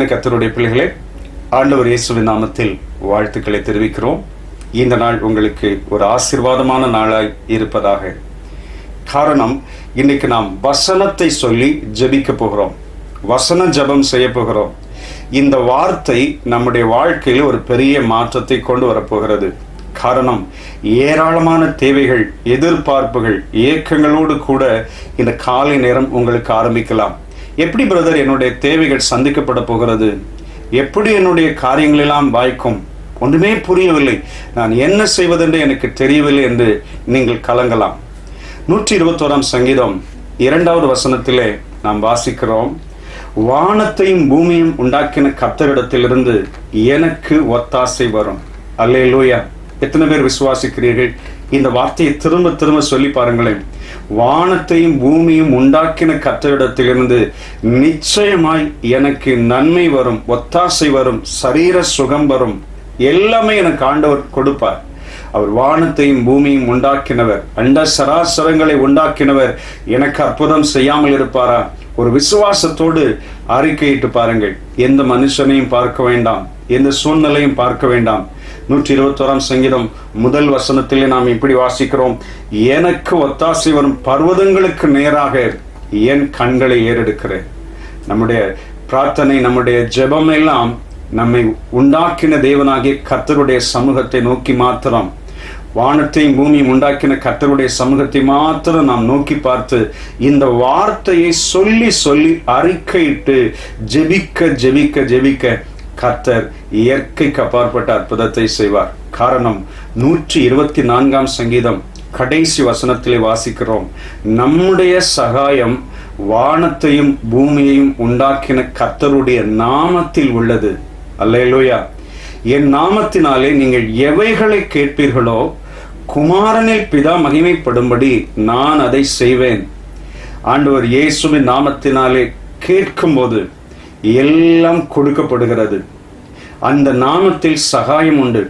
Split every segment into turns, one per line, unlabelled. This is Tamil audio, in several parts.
அருமையான கர்த்தருடைய பிள்ளைகளே, ஆண்டவர் இயேசுவின் நாமத்தில் வாழ்த்துக்களை தெரிவிக்கிறோம். இந்த நாள் உங்களுக்கு ஒரு ஆசீர்வாதமான நாளாய் இருப்பதாக. காரணம், இன்னைக்கு நாம் வசனத்தை சொல்லி ஜெபிக்க போகிறோம். வசன ஜெபம் செய்ய போகிறோம். இந்த வார்த்தை நம்முடைய வாழ்க்கையில் ஒரு பெரிய மாற்றத்தை கொண்டு வரப்போகிறது. காரணம், ஏராளமான தேவைகள், எதிர்பார்ப்புகள், ஏக்கங்களோடு கூட இந்த காலை நேரம் உங்களுக்கு ஆரம்பிக்கலாம். எப்படி பிரதர் என்னுடைய தேவைகள் சந்திக்கப்பட போகிறது? எப்படி என்னுடைய காரியங்களெல்லாம் வாய்க்கும்? ஒன்றுமே புரியவில்லை, நான் என்ன செய்வதென்று எனக்கு தெரியவில்லை என்று நீங்கள் கலங்கலாம். 121 சங்கீதம் 2வது வசனத்திலே நாம் வாசிக்கிறோம், வானத்தையும் பூமியும் உண்டாக்கின கர்த்தரிடத்திலிருந்து எனக்கு ஒத்தாசை வரும். அல்லேலூயா! எத்தனை பேர் விசுவாசிக்கிறீர்கள்? இந்த வார்த்தையை திரும்ப திரும்ப சொல்லி பாருங்களேன். வானத்தையும் பூமியும் உண்டாக்கின கர்த்தரிடத்திலிருந்து நிச்சயமாய் எனக்கு நன்மை வரும், ஒத்தாசை வரும், சரீர சுகம் வரும், எல்லாமே எனக்கு ஆண்டவர் கொடுப்பார். அவர் வானத்தையும் பூமியும் உண்டாக்கினவர், அண்ட சராசரங்களை உண்டாக்கினவர். எனக்கு அற்புதம் செய்யாமல் இருப்பாரா? ஒரு விசுவாசத்தோடு அறிக்கையிட்டு பாருங்கள். எந்த மனுஷனையும் பார்க்க வேண்டாம், எந்த சூழ்நிலையும் பார்க்க வேண்டாம். 121 சங்கீதம் 1 வசனத்திலே நாம் இப்படி வாசிக்கிறோம், எனக்கு ஒத்தாசை வரும் பர்வதங்களுக்கு நேராக என் கண்களை ஏறெடுக்கிறேன். நம்முடைய பிரார்த்தனை, நம்முடைய ஜெபம் எல்லாம் நம்மை உண்டாக்கின தேவனாகிய கர்த்தருடைய சமூகத்தை நோக்கி மாத்திரம், வானத்தையும் பூமியும் உண்டாக்கின கர்த்தருடைய சமூகத்தை மாத்திரம் நாம் நோக்கி பார்த்து இந்த வார்த்தையை சொல்லி சொல்லி அறிக்கையிட்டு ஜெபிக்க ஜெபிக்க ஜெபிக்க கர்த்தர் இயற்கைக்கு அப்பாற்பட்ட அற்புதத்தை செய்வார். காரணம், 124 சங்கீதம் கடைசி வசனத்திலே வாசிக்கிறோம், நம்முடைய சகாயம் வானத்தையும் பூமியையும் உண்டாக்கின கர்த்தருடைய நாமத்தில் உள்ளது. அல்லேலூயா! என் நாமத்தினாலே நீங்கள் எவைகளை கேட்பீர்களோ குமாரனில் பிதா மகிமைப்படும்படி நான் அதை செய்வேன். ஆண்டவர் இயேசுவின் நாமத்தினாலே கேட்கும்போது எல்லாம் கொடுக்கப்படுகிறது. அந்த நாமத்தில் சகாயம் உண்டு.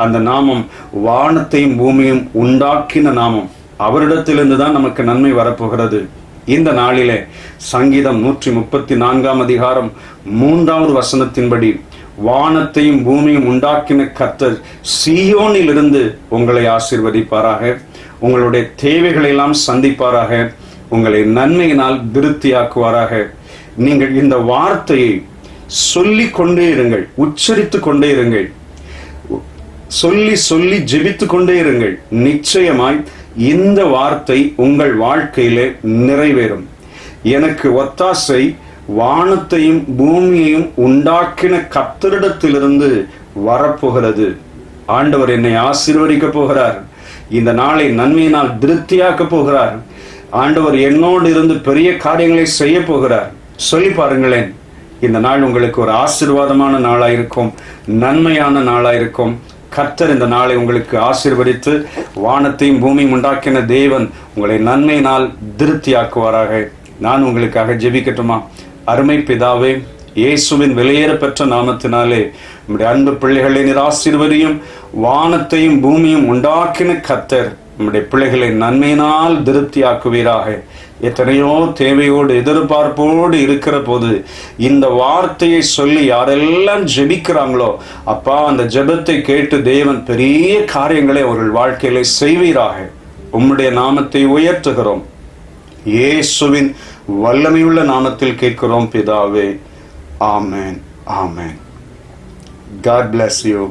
அந்த நாமம் வானத்தையும் பூமியும் உண்டாக்கின நாமம். அவரிடத்திலிருந்து தான் நமக்கு நன்மை வரப்போகிறது. இந்த நாளிலே சங்கீதம் 134 அதிகாரம் 3வது வசனத்தின்படி, வானத்தையும் பூமியும் உண்டாக்கின கர்த்தர் சீயோனில் இருந்து உங்களை ஆசீர்வதிப்பாராக, உங்களுடைய தேவைகளை எல்லாம் சந்திப்பாராக, உங்களை நன்மையினால் திருப்தியாக்குவாராக. நீங்கள் இந்த வார்த்தையை சொல்லிக் கொண்டே இருங்கள், உச்சரித்து கொண்டே இருங்கள், சொல்லி சொல்லி ஜெபித்து கொண்டே இருங்கள். நிச்சயமாய் இந்த வார்த்தை உங்கள் வாழ்க்கையிலே நிறைவேறும். எனக்கு ஒத்தாசை வானத்தையும் பூமியையும் உண்டாக்கின கர்த்தரிடத்திலிருந்து வரப்போகிறது. ஆண்டவர் என்னை ஆசீர்வதிக்க போகிறார். இந்த நாளை நன்மையினால் திருப்தியாக்க போகிறார். ஆண்டவர் என்னோடு இருந்து பெரிய காரியங்களை செய்ய போகிறார். சொல்லி பாருங்களேன். இந்த நாள் உங்களுக்கு ஒரு ஆசீர்வாதமான நாளாயிருக்கும், நன்மையான நாளாயிருக்கும். கர்த்தர் இந்த நாளை உங்களுக்கு ஆசீர்வதித்து வானத்தையும் பூமியும் உண்டாக்கின தேவன் உங்களை நன்மையினால் திருப்தியாக்குவாராக. நான் உங்களுக்காக ஜெபிக்கட்டுமா? அருமை பிதாவே, இயேசுவின் விலையேற பெற்ற நாமத்தினாலே நம்முடைய அன்பு பிள்ளைகளை நீர் ஆசீர்வதியும். வானத்தையும் பூமியும் உண்டாக்கின கர்த்தர் நம்முடைய பிள்ளைகளை நன்மையினால் திருப்தியாக்குவீராக. எத்தனையோ தேவையோடு எதிர்பார்ப்போடு இருக்கிற போது இந்த வார்த்தையை சொல்லி யாரெல்லாம் ஜெபிக்கிறாங்களோ அப்பா, அந்த ஜெபத்தை கேட்டு தேவன் பெரிய காரியங்களை அவர்கள் வாழ்க்கையில செய்வீராக. உம்முடைய நாமத்தை உயர்த்துகிறோம். இயேசுவின் வல்லமையுள்ள நாமத்தில் கேட்கிறோம் பிதாவே. ஆமென், ஆமென். God bless you.